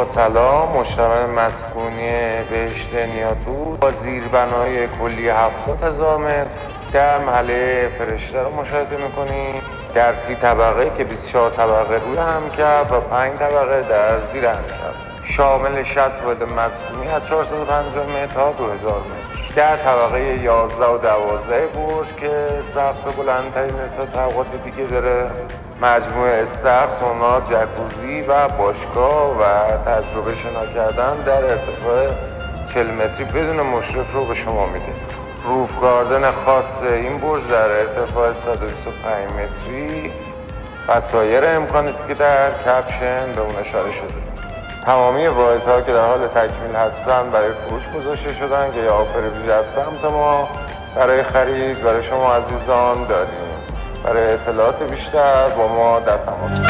با سلام، مشتمل مسکونی بهشت نیاتوت با زیربنای کلی 70,000 متر در محله فرشته رو مشاهده میکنیم. در 30 طبقه که 24 طبقه روی همکف و 5 طبقه در زیر همکف، شامل 60 واحد مسکونی از 450 متر تا 2000 متر. در طبقه 11 و 12 برج که سقف بلندترین نسبت طبقات دیگه داره، مجموعه استخر، سونا، جکوزی و باشگاه و تجربه شنا کردن در ارتفاع 40 متری بدون مشرف رو به شما میده. روف گاردن خاص این برج در ارتفاع 125 متری و سایر امکاناتی که در کپشن به اون اشاره شده. تمامی واحدها که در حال تکمیل هستن برای فروش گذاشته شدن که یا آفر ویژه از سمت ما برای خرید برای شما عزیزان داریم. برای اطلاعات بیشتر با ما در تماس